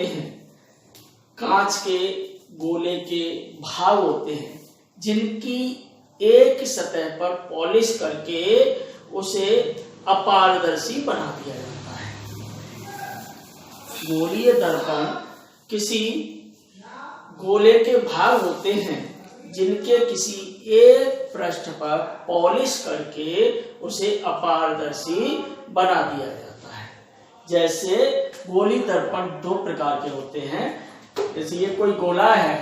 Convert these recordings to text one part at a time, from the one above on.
होते हैं, कांच के गोले के भाग होते हैं जिनकी एक सतह पर पॉलिश करके उसे अपारदर्शी बना दिया जाता है। गोलीय दर्पण किसी गोले के भाग होते हैं जिनके किसी एक पृष्ठ पर पॉलिश करके उसे अपारदर्शी बना दिया जाता है। जैसे गोलीय दर्पण दो प्रकार के होते हैं। जैसे ये कोई गोला है,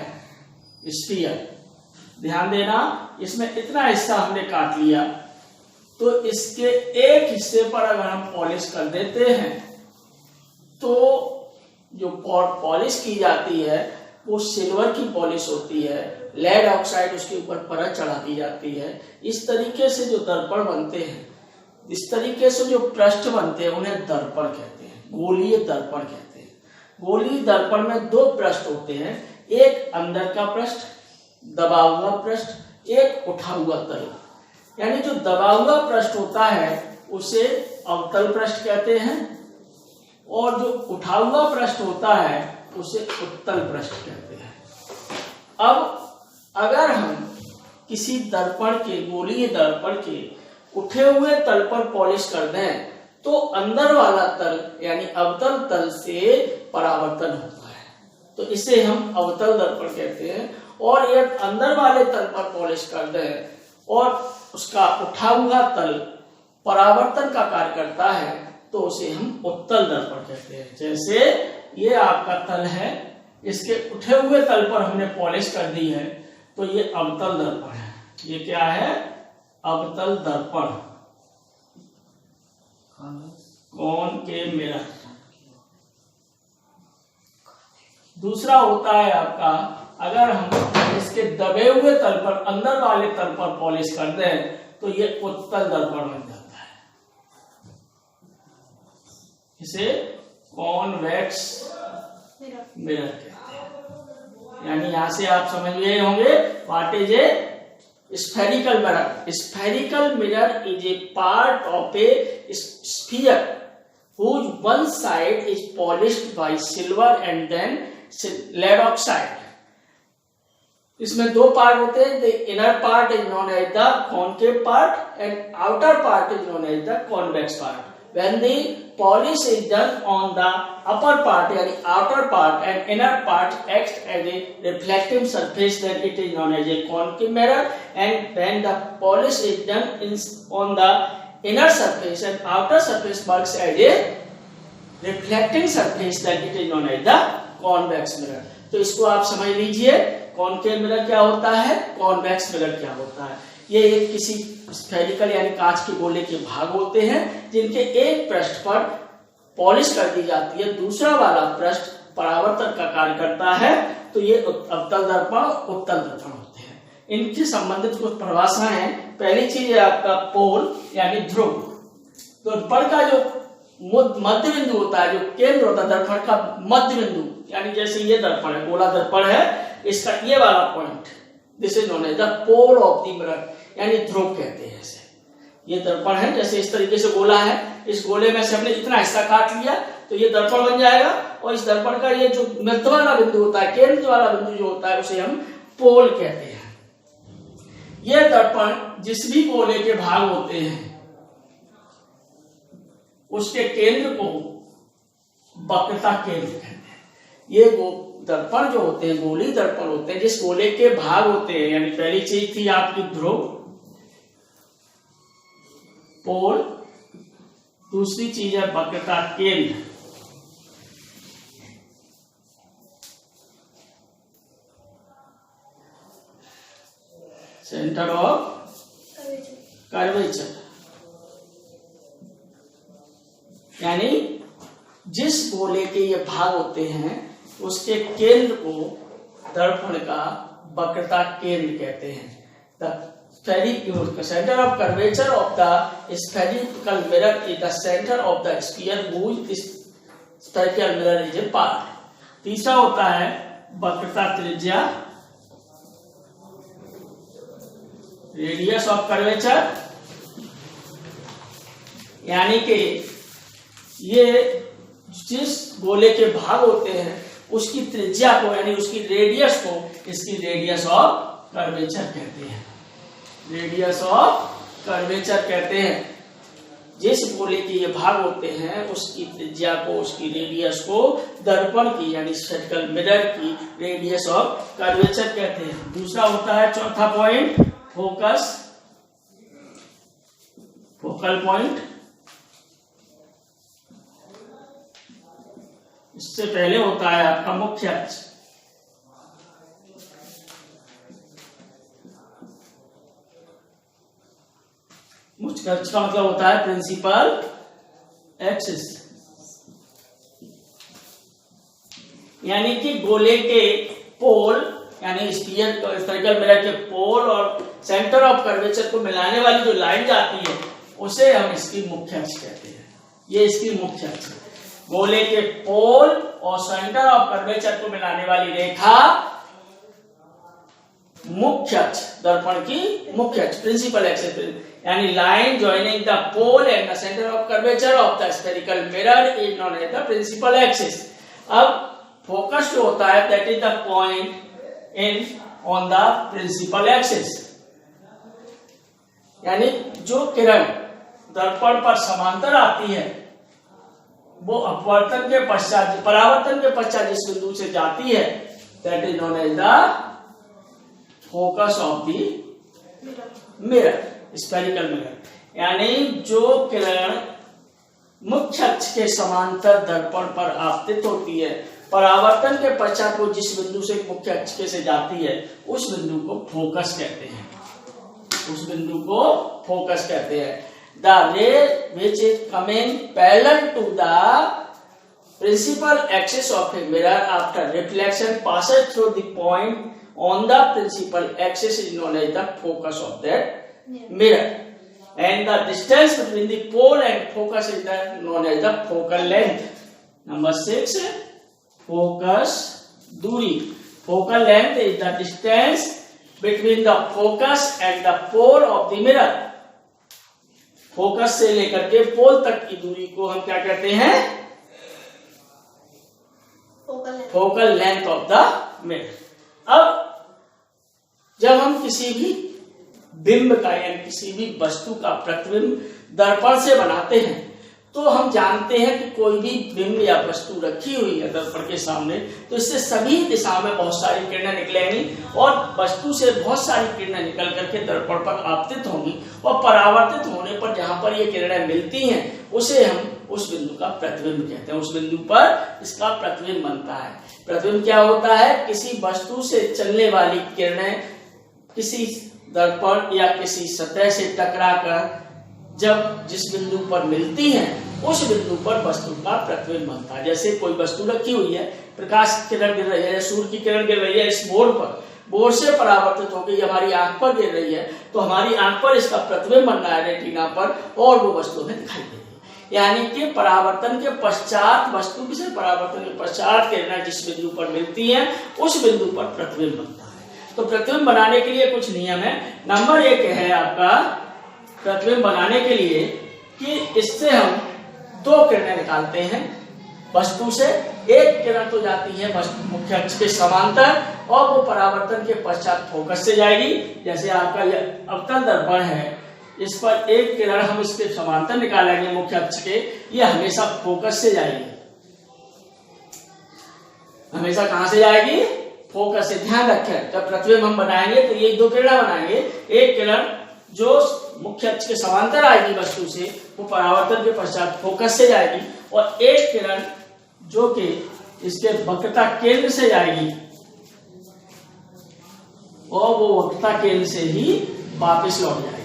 स्फीयर, ध्यान देना, इसमें इतना हिस्सा हमने काट लिया, तो इसके एक हिस्से पर अगर हम पॉलिश कर देते हैं तो जो पॉलिश की जाती है वो सिल्वर की पॉलिश होती है, लेड ऑक्साइड उसके ऊपर परत चढ़ा दी जाती है। इस तरीके से जो दर्पण बनते हैं, इस तरीके से जो पृष्ठ बनते हैं उन्हें दर्पण कहते हैं, गोलीय दर्पण कहते हैं। गोलीय दर्पण में दो पृष्ठ होते हैं, एक अंदर का पृष्ठ दबा हुआ पृष्ठ, एक उठा हुआ तल। यानी जो दबा हुआ पृष्ठ होता है उसे अवतल पृष्ठ कहते हैं और जो उठा हुआ पृष्ठ होता है उसे उत्तल पृष्ठ कहते हैं। अब अगर हम किसी दर्पण के, गोलीय दर्पण के उठे हुए तल पर पॉलिश कर दें तो अंदर वाला तल यानी अवतल तल से परावर्तन होता है, तो इसे हम अवतल दर्पण कहते हैं। और यदि अंदर वाले तल पर पॉलिश कर दें और उसका उठा हुआ तल परावर्तन का कार्य करता है तो उसे हम उत्तल दर्पण कहते हैं। जैसे ये आपका तल है, इसके उठे हुए तल पर हमने पॉलिश कर दी है तो ये अवतल दर्पण है। ये क्या है? अवतल दर्पण, कॉनकेव मिरर। दूसरा होता है आपका, अगर हम इसके दबे हुए तल पर, अंदर वाले तल पर पॉलिश कर दें तो ये उत्तल दर्पण बन जाता है। इसे कॉन्वेक्स मिरर कहते हैं। यानी यहां से आप समझ गए होंगे what is a spherical mirror. Spherical mirror is a part of A sphere whose one side is polished by silver and then lead oxide. इसमें दो पार्ट होते हैं, the inner part is known as the concave part and outer part is known as the convex part. When the polish is done on the upper part यानी outer part and inner part acts as a reflective surface, then it is known as a concave mirror. And when the polish is done on the inner surface and outer surface works as a reflecting surface, then it is known as the convex mirror. तो इसको आप समझ लीजिए, concave mirror क्या होता है, convex mirror क्या होता है। ये एक किसी स्फेरिकल यानी कांच के गोले के भाग होते हैं जिनके एक पृष्ठ पर पॉलिश कर दी जाती है, दूसरा वाला पृष्ठ परावर्तन का कार्य करता है, तो ये अवतल दर्पण, उत्तल दर्पण होते हैं। इनकी संबंधित कुछ परिभाषाएं हैं। पहली चीज है आपका पोल यानी ध्रुव। तो दर्पण का जो मध्य बिंदु होता है, जो केंद्र होता है दर्पण का मध्य बिंदु, यानी जैसे ये दर्पण है, गोला दर्पण है, इसका ये वाला point, this is known as the pole of the mirror, यानी ध्रुव कहते हैं इसे। ये दर्पण है, जैसे इस तरीके से गोला है, इस गोले में से हमने इतना हिस्सा काट लिया तो ये दर्पण बन जाएगा, और इस दर्पण का ये जो मध्य वाला बिंदु होता है, केंद्र वाला बिंदु जो होता है, उसे हम पोल कहते हैं। ये दर्पण जिस भी गोले के भाग होते हैं उसके केंद्र को वक्रता केंद्र कहते हैं। ये दर्पण जो होते हैं, गोलीय दर्पण होते हैं, जिस गोले के भाग होते हैं, यानी पहली चीज थी आपकी ध्रुव, पोल, दूसरी चीज है वक्रता केंद्र, सेंटर ऑफ कर्वेचर। यानी जिस गोले के ये भाग होते हैं उसके केंद्र को दर्पण का वक्रता केंद्र कहते हैं। The centre of curvature of the spherical mirror is the centre of the sphere which spherical mirror is a part. तीसरा होता है वक्रता त्रिज्या, रेडियस ऑफ कर्वेचर, यानी कि ये जिस गोले के भाग होते हैं उसकी त्रिज्या को यानी उसकी रेडियस को इसकी रेडियस ऑफ कर्वेचर कहते हैं, रेडियस ऑफ कर्वेचर कहते हैं। जिस गोले के ये भाग होते हैं उसकी त्रिज्या को, उसकी रेडियस को दर्पण की यानी स्फेरिकल मिरर की रेडियस ऑफ कर्वेचर कहते हैं। दूसरा होता है चौथा पॉइंट फोकस, फोकल पॉइंट। इससे पहले होता है आपका मुख्य अक्ष। मुख्य अक्ष का मतलब होता है प्रिंसिपल एक्सिस, यानी कि गोले के पोल यानी स्फेरिकल मिरर के पोल और सेंटर ऑफ कर्वेचर को मिलाने वाली जो लाइन जाती है उसे हम इसकी मुख्य अक्ष कहते हैं। ये इसकी मुख्य अक्ष है। गोले के पोल और सेंटर ऑफ कर्वेचर को मिलाने वाली रेखा मुख्य अक्ष, दर्पण की मुख्य अक्ष, प्रिंसिपल एक्सिस, यानी line joining the pole and the centre of curvature of the spherical mirror is known as the principal axis. अब फोकस जो होता है that is the point in on the principal axis, यानी जो किरण दर्पण पर समांतर आती है वो अपवर्तन के पश्चात, परावर्तन के पश्चात जिस बिंदु से जाती है that is known as the focus of the mirror, spherical mirror. यानी जो किरण मुख्य अक्ष के समांतर दर्पण पर आपतित होती है, परावर्तन के पश्चात वो जिस बिंदु से मुख्य अक्ष के से जाती है उस बिंदु को फोकस कहते हैं, उस बिंदु को फोकस कहते हैं। The ray which is coming parallel to the principal axis of a mirror after reflection passes through the point on the principal axis is known as the focus of that mirror, and the distance between the pole and focus is known as the focal length. Number 6, focus दूरी। Focal length is the distance between the focus and the pole of the mirror. Focus से लेकर के पोल तक की दूरी को हम क्या कहते हैं? Focal length of the mirror. अब जब हम किसी भी बिंब का या किसी भी वस्तु का प्रतिबिंब दर्पण से बनाते हैं तो हम जानते हैं कि कोई भी बिंब या वस्तु रखी हुई है दर्पण के सामने तो इससे सभी दिशा में बहुत सारी किरणें निकलेंगी और वस्तु से बहुत सारी किरणें निकल करके दर्पण पर आपतित होंगी और परावर्तित होने पर जहां पर ये किरणें मिलती हैं उसे हम उस बिंदु का प्रतिबिंब कहते हैं। उस बिंदु पर इसका प्रतिबिंब बनता है। प्रतिबिंब क्या होता है? किसी वस्तु से चलने वाली किरणें किसी दर्पण या किसी सतह से टकराकर जब जिस बिंदु पर मिलती हैं उस बिंदु पर वस्तु का प्रतिबिंब बनता है। जैसे कोई वस्तु रखी हुई है, प्रकाश किरण गिर रही है, सूर्य की किरण गिर रही है इस बोर्ड पर, बोर्ड से परावर्तित होकर हमारी आंख पर गिर रही है तो हमारी आंख पर इसका प्रतिबिंब बन रहा है रेटिना पर और वो वस्तु हमें दिखाई दे रही है। यानी कि परावर्तन के पश्चात वस्तु से परावर्तन के पश्चात किरणें जिस बिंदु पर मिलती हैं उस बिंदु पर प्रतिबिंब बनता है। तो प्रतिबिंब बनाने के लिए कुछ नियम है। नंबर 1 है आपका प्रतिबिंब बनाने के लिए कि इससे हम 2 किरणें निकालते हैं वस्तु से। एक किरण तो जाती है वस्तु मुख्य अक्ष के समांतर और वो परावर्तन के पश्चात फोकस से जाएगी। जैसे आपका यह अवतल दर्पण है, इस पर एक किरण हम इसके समांतर निकालेंगे मुख्य अक्ष के, ये हमेशा फोकस से जाएगी। हमेशा कहां से जाएगी? फोकस से। ध्यान रखें जब प्रतिबिंब हम बनाएंगे तो ये 2 किरण बनाएंगे। एक किरण जो मुख्य अक्ष के समांतर आएगी वस्तु से वो परावर्तन के पश्चात फोकस से जाएगी और एक किरण जो कि इसके वक्रता केंद्र से जाएगी और वो वक्रता केंद्र से ही वापस लौट जाएगी।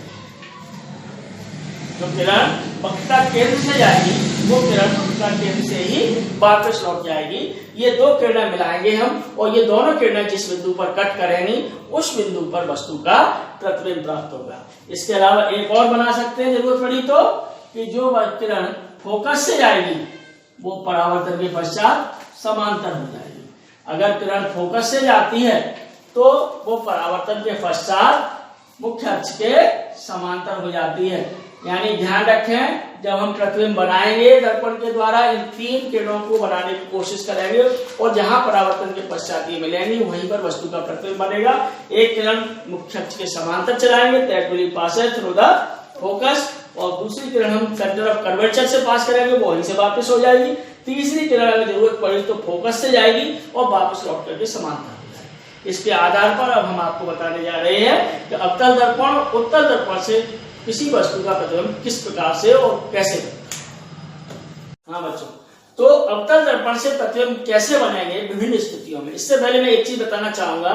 जो किरण वक्रता केंद्र से जाएगी वो किरण वक्रता केंद्र से ही वापस लौट जाएगी। ये 2 किरणें मिलाएंगे हम और ये दोनों किरणें जिस बिंदु पर कट करेंगी उस बिंदु पर वस्तु का प्रतिबिंब प्राप्त होगा। इसके अलावा एक और बना सकते हैं जरूरत पड़ी तो कि जो किरण फोकस से जाएगी वो परावर्तन के पश्चात समांतर हो जाएगी। अगर किरण फोकस से जाती है तो वो परावर्तन के पश्चात मुख्य अक्ष के समांतर हो जाती है। यानी ध्यान रखें जब हम प्रतिबिंब बनाएंगे दर्पण के द्वारा, इन 3 किरणों को बनाने की कोशिश करेंगे और जहां परावर्तन के पश्चात ये मिलेंगी वहीं पर वस्तु का प्रतिबिंब बनेगा। एक किरण मुख्य अक्ष के समांतर चलाएंगे, that will pass through the focus, और दूसरी किरण हम सेंटर ऑफ कर्वेचर से पास करेंगे, वो वहीं से वापस हो जाएगी। तीसरी किरण अगर जरूरत पड़ी तो फोकस से जाएगी और वापस लौट करके समांतर। इसके आधार पर अब हम आपको बताने जा रहे हैं कि अवतल दर्पण उत्तल दर्पण से किसी वस्तु का प्रतिबिंब किस प्रकार से और कैसे बनेगा। हाँ बच्चों, तो अवतल दर्पण से प्रतिबिंब कैसे बनेंगे विभिन्न स्थितियों में। इससे पहले मैं एक चीज बताना चाहूंगा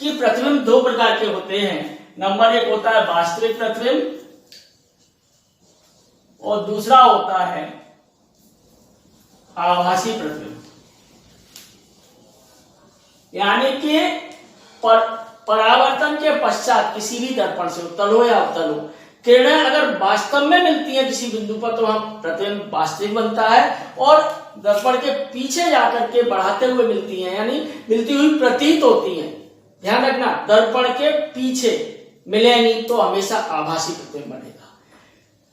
कि प्रतिबिंब 2 प्रकार के होते हैं। नंबर 1 होता है वास्तविक प्रतिबिंब और दूसरा होता है आभासी प्रतिबिंब। यानी कि परावर्तन के पश्चात किसी भी दर्पण से, उत्तल हो या अवतल हो, किरणें अगर वास्तव में मिलती हैं किसी बिंदु पर तो हम प्रतिबिंब वास्तविक बनता है, और दर्पण के पीछे जाकर के बढ़ाते हुए मिलती हैं, यानी मिलती हुई प्रतीत होती हैं। ध्यान रखना, दर्पण के पीछे मिलेंगी तो हमेशा आभासी प्रतिबिंब बनेगा।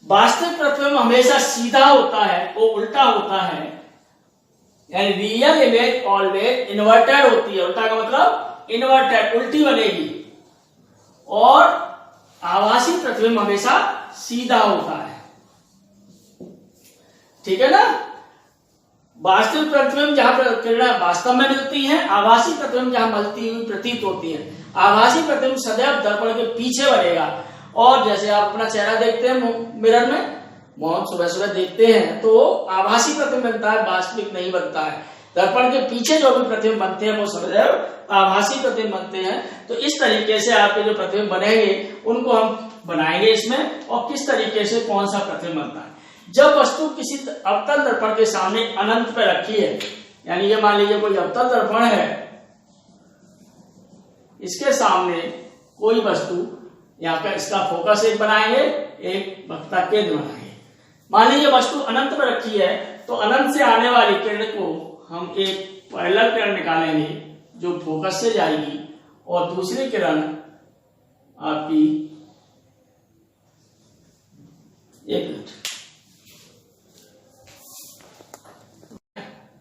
वास्तविक प्रतिबिंब हमेशा सीधा होता है, वो उल्टा होता है, यानी रियल इमेज ऑलवेज इन्वर्टेड होती है। उल्टा का मतलब इन्वर्टेड, उल्टी बनेगी, और आभासी प्रतिबिंब हमेशा सीधा होता है। ठीक है ना। वास्तविक प्रतिबिंब जहां पर किरणें वास्तव में मिलती हैं, आभासी प्रतिबिंब जहां मिलती हुई प्रतीत होती हैं। आभासी प्रतिबिंब सदैव दर्पण के पीछे बनेगा, और जैसे आप अपना चेहरा देखते हैं मिरर में, बहुत सुबह सुबह देखते हैं, तो आभासी प्रतिबिंब बनता है, वास्तविक नहीं बनता है। दर्पण के पीछे जो भी प्रतिबिंब बनते हैं वो सदैव आभासी प्रतिबिंब बनते हैं। तो इस तरीके से आपके जो प्रतिबिंब बनेंगे उनको हम बनाएंगे इसमें, और किस तरीके से कौन सा प्रतिबिंब बनता है। जब वस्तु किसी अवतल दर्पण के सामने अनंत पे रखी है, यानी ये मान लीजिए कोई अवतल दर्पण है, इसके सामने कोई वस्तु, यहाँ पे इसका फोकस एक बनाएंगे, एक वक्ता केंद्र बनाएंगे। मान लीजिए वस्तु अनंत पर रखी है, तो अनंत से आने वाली किरण को हम एक पैरेलल किरण निकालेंगे जो फोकस से जाएगी, और दूसरी किरण आपकी, एक मिनट,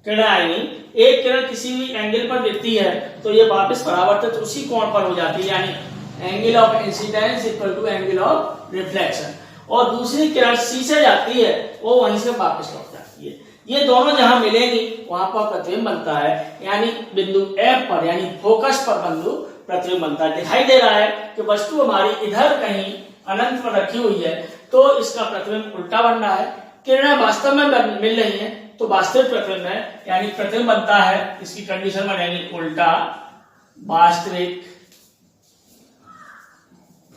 किरण आएगी, एक किरण किसी भी एंगल पर गिरती है तो ये वापस परावर्तित उसी कोण पर हो जाती है, यानी angle of incidence equal to angle of reflection, और दूसरी किरण सी से जाती है, वो वहीं से वापस लौट जाती है। ये दोनों जहां मिलेंगी वहां पर प्रतिबिंब बनता है, यानी बिंदु F पर, यानी फोकस पर बिंदु प्रतिबिंब बनता है। दिखाई दे रहा है कि वस्तु हमारी इधर कहीं अनंत पर रखी हुई है, तो इसका प्रतिबिंब उल्टा बन रहा है। किरणें वास्तव में मिल रही हैं तो वास्तविक प्रतिबिंब है, यानी प्रतिबिंब बनता है, इसकी कंडीशन बनेगी उल्टा, वास्तविक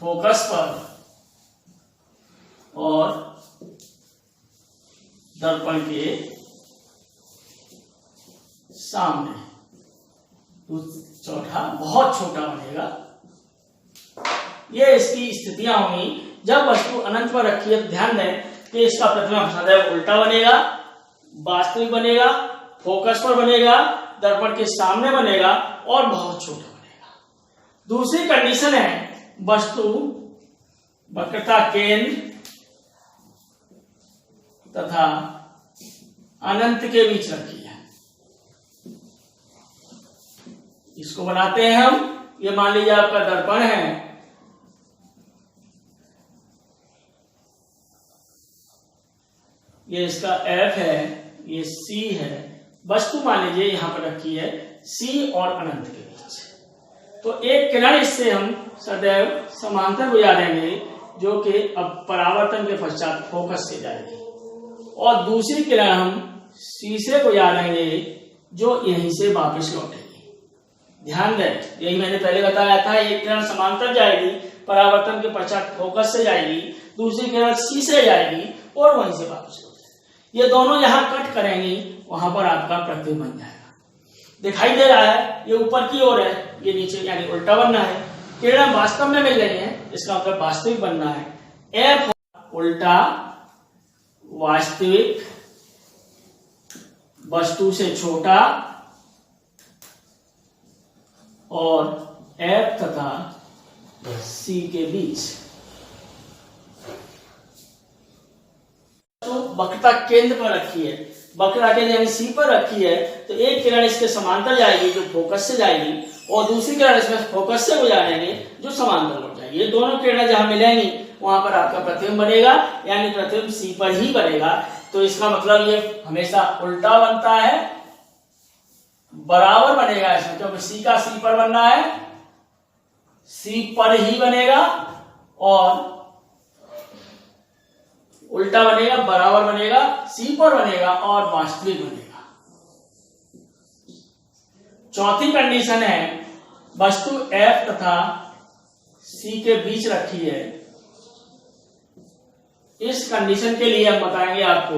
फोकस पर और दर्पण के सामने। चौथा बहुत छोटा बनेगा। ये इसकी स्थितियां होंगी जब वस्तु अनंत पर रखी है। ध्यान दें कि इसका प्रतिबिंब सदैव उल्टा बनेगा, वास्तविक बनेगा, फोकस पर बनेगा, दर्पण के सामने बनेगा और बहुत छोटा बनेगा। दूसरी कंडीशन है वस्तु वक्रता केंद्र तथा अनंत के बीच रखी है। इसको बनाते हैं हम। ये मान लीजिए आपका दर्पण है, ये इसका F है, ये C है। वस्तु मान लीजिए यहां पर रखी है C और अनंत के बीच। तो एक किरण इससे हम सदैव समांतर गुजारेंगे जो कि अब परावर्तन के पश्चात फोकस से जाएगी, और दूसरी किरण हम C से गुजारेंगे जो यहीं से वापस लौटेगी। ध्यान दें, यही मैंने पहले बताया था, एक किरण समांतर जाएगी, परावर्तन के पश्चात फोकस से जाएगी, दूसरी किरण C से जाएगी और वहीं से वापस लौटेगी। ये दोनों जहां कट करेंगी वहां पर आपका प्रतिबिंब बन जाएगा। दिखाई दे रहा है ये ऊपर की ओर है, ये नीचे, यानी उल्टा बनना है। किरण वास्तव में मिल रही है, इसका मतलब वास्तविक बनना है। F उल्टा, वास्तविक, वस्तु से छोटा, और F तथा C के बीच। तो वक्रता केंद्र पर रखी है, वक्रता केंद्र यानी सी पर रखी है, तो एक किरण इसके समांतर जाएगी जो फोकस से जाएगी, और दूसरी किरण इसमें फोकस से गुजारेंगे जो समांतर लौट जाएगी। ये दोनों किरणें जहां मिलेंगी वहां पर आपका प्रतिबिंब बनेगा, यानी प्रतिबिंब सी पर ही बनेगा। तो इसका मतलब ये हमेशा उल्टा बनता है, बराबर बनेगा इसमें, क्योंकि सी का सी पर बनना है, सी पर ही बनेगा, और उल्टा बनेगा, बराबर बनेगा, सी पर बनेगा और वास्तविक बनेगा। चौथी कंडीशन है वस्तु F तथा C के बीच रखी है। इस कंडीशन के लिए हम बताएंगे आपको,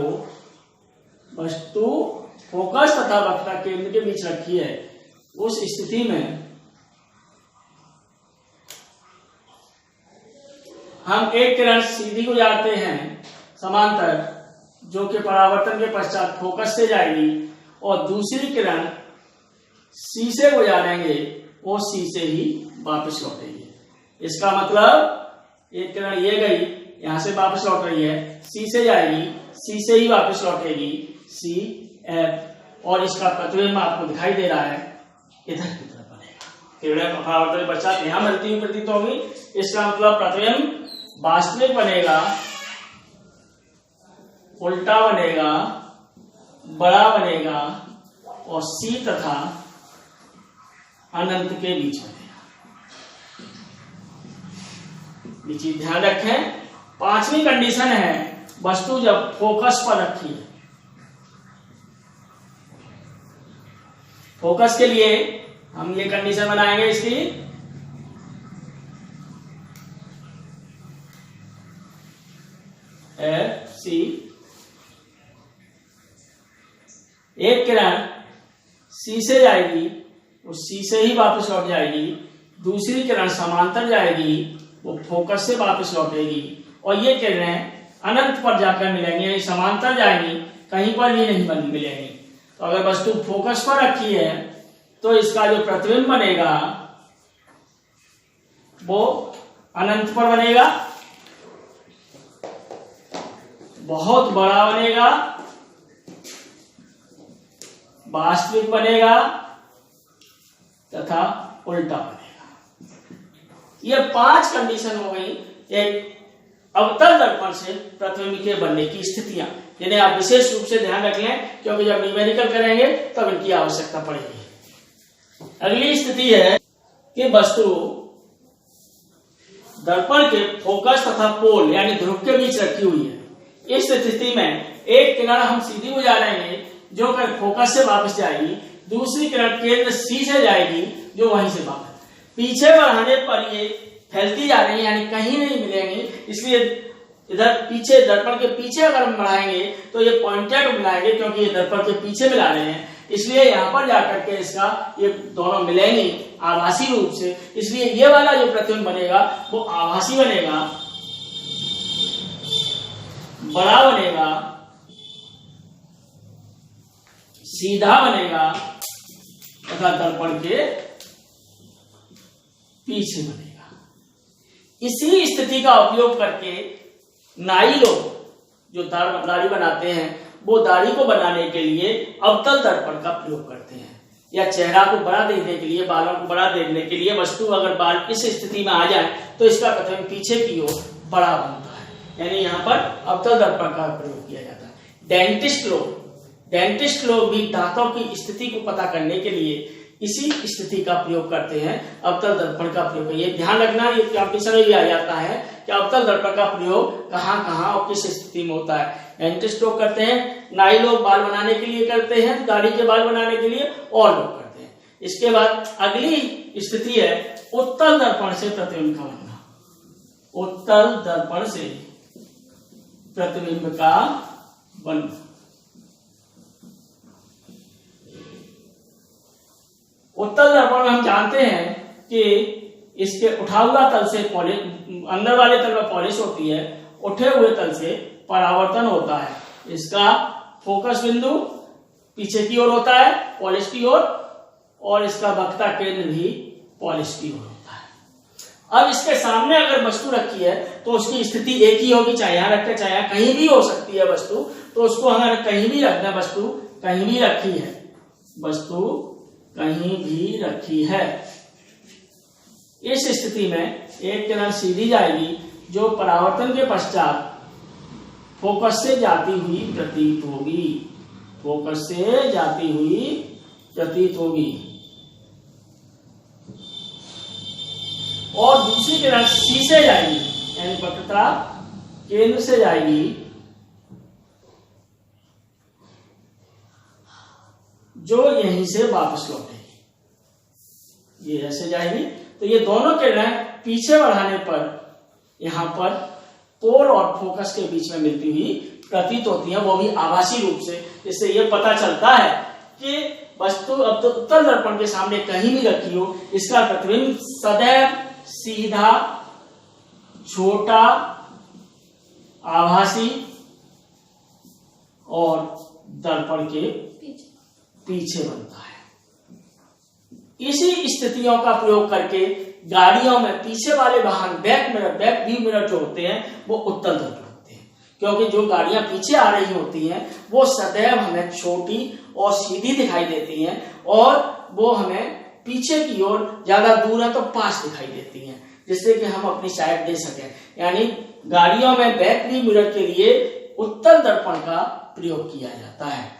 वस्तु फोकस तथा वक्रता केंद्र के बीच रखी है, उस स्थिति में हम एक किरण सीधी गुजारते हैं समांतर, जो कि परावर्तन के पश्चात फोकस से जाएगी, और दूसरी किरण सी से गुजारेंगे, वो सी से ही वापस लौटेगी। इसका मतलब एक किरण ये गई, यहां से वापस लौट रही है, सी से जाएगी, सी से ही वापस लौटेगी, सी एफ, और इसका प्रतिबिंब आपको दिखाई दे रहा है इधर की तरफ बनेगा। किरणें परावर्तन के पश्चात यहां मिलती हुई प्रतीत होगी, इसका मतलब प्रतिबिंब वास्तविक बनेगा, उल्टा बनेगा, बड़ा बनेगा, और सी तथा अनंत के बीच बनेगा। ये चीज ध्यान रखें। पांचवी कंडीशन है वस्तु जब फोकस पर रखी है। फोकस के लिए हम ये कंडीशन बनाएंगे इसकी, एफ सी, एक किरण सी से जाएगी, वो सी से ही वापस लौट जाएगी, दूसरी किरण समांतर जाएगी, वो फोकस से वापस लौटेगी, और ये किरणें अनंत पर जाकर मिलेंगी, यानी समांतर जाएंगी, कहीं पर भी नहीं मिलेंगी। तो अगर वस्तु फोकस पर रखी है तो इसका जो प्रतिबिंब बनेगा वो अनंत पर बनेगा, बहुत बड़ा बनेगा, वास्तविक बनेगा तथा उल्टा बनेगा। ये 5 कंडीशन हो गई एक अवतल दर्पण से प्रतिबिंब के बनने की स्थितियां, जिन्हें आप विशेष रूप से ध्यान रख लें, क्योंकि जब न्यूमेरिकल करेंगे तब इनकी आवश्यकता पड़ेगी। अगली स्थिति है कि वस्तु दर्पण के फोकस तथा पोल यानी ध्रुव के बीच रखी हुई है। इस स्थिति में एक किरण हम सीधी गुजारेंगे जो कर फोकस से वापस जाएगी, दूसरी किरण केंद्र सी से जाएगी जो वहीं से वापस, पीछे बढ़ाने पर ये फैलती जा रही है, यानी कहीं नहीं मिलेंगी। इसलिए इधर पीछे दर्पण के पीछे अगर हम बढ़ाएंगे तो ये पॉइंटेड मिलाएंगे, क्योंकि ये दर्पण के पीछे मिला रहे हैं, इसलिए यहां पर जाकर के इसका ये दोनों मिलेंगे आभासी रूप से। इसलिए ये वाला जो प्रतिबिंब बनेगा वो आभासी बनेगा, बड़ा बनेगा, सीधा बनेगा तथा दर्पण के पीछे बनेगा। इसी स्थिति का उपयोग करके नाई लोग जो दाढ़ी बनाते हैं वो दाढ़ी को बनाने के लिए अवतल दर्पण का प्रयोग करते हैं, या चेहरा को बड़ा देखने के लिए, बालों को बड़ा देखने के लिए। वस्तु अगर बाल इस स्थिति में आ जाए तो इसका प्रतिबिंब पीछे की ओर बड़ा बनता है, यानी यहाँ पर अवतल दर्पण का प्रयोग किया जाता है। डेंटिस्ट लोग भी दांतों की स्थिति को पता करने के लिए इसी स्थिति का प्रयोग करते हैं, अवतल दर्पण का प्रयोग। ये ध्यान रखना, ये कॉम्पिटिशन में भी आ जाता है कि अवतल दर्पण का प्रयोग कहाँ और किस स्थिति में होता है। डेंटिस्ट लोग करते हैं, नाई लोग बाल बनाने के लिए करते हैं, दाढ़ी के बाल बनाने के लिए और लोग करते हैं। इसके बाद अगली स्थिति है उत्तल दर्पण से प्रतिबिंब का बनना। उत्तल दर्पण से प्रतिबिंब का बनना। उत्तल दर्पण में हम जानते हैं कि इसके उठा हुआ तल से पॉलिश, अंदर वाले तल में पॉलिश होती है, उठे हुए तल से परावर्तन होता है। इसका फोकस बिंदु पीछे की ओर होता है, पॉलिश की ओर, और इसका वक्रता केंद्र भी पॉलिश की ओर होता है। अब इसके सामने अगर वस्तु रखी है तो उसकी स्थिति एक ही होगी, चाहे यहां रखे चाहे कहीं भी हो सकती है वस्तु, तो उसको हमें कहीं भी रखना, वस्तु कहीं भी रखी है, वस्तु कहीं भी रखी है, इस स्थिति में एक किरण सीधी जाएगी जो परावर्तन के पश्चात फोकस से जाती हुई प्रतीत होगी, फोकस से जाती हुई प्रतीत होगी, और दूसरी किरण सी से जाएगी, यानी वक्रता केंद्र से जाएगी, जो यहीं से वापस लौटेगी, ये ऐसे जाएगी। तो ये दोनों किरणें पीछे बढ़ाने पर यहां पर पोल और फोकस के बीच में मिलती हुई प्रतीत होती है, वो भी आभासी रूप से। इससे ये पता चलता है कि वस्तु अब तो उत्तल दर्पण के सामने कहीं भी रखी हो, इसका प्रतिबिंब सदैव सीधा, छोटा, आभासी और दर्पण के पीछे बनता है। इसी स्थितियों का प्रयोग करके गाड़ियों में पीछे वाले वाहन बैक व्यू मिरर जो होते हैं वो उत्तल दर्पण होते हैं, क्योंकि जो गाड़ियां पीछे आ रही होती हैं वो सदैव हमें छोटी और सीधी दिखाई देती हैं, और वो हमें पीछे की ओर ज्यादा दूर है तो पास दिखाई देती हैं, जिससे कि हम अपनी साइड दे सकें। यानी गाड़ियों में बैक व्यू मिरर के लिए उत्तल दर्पण का प्रयोग किया जाता है।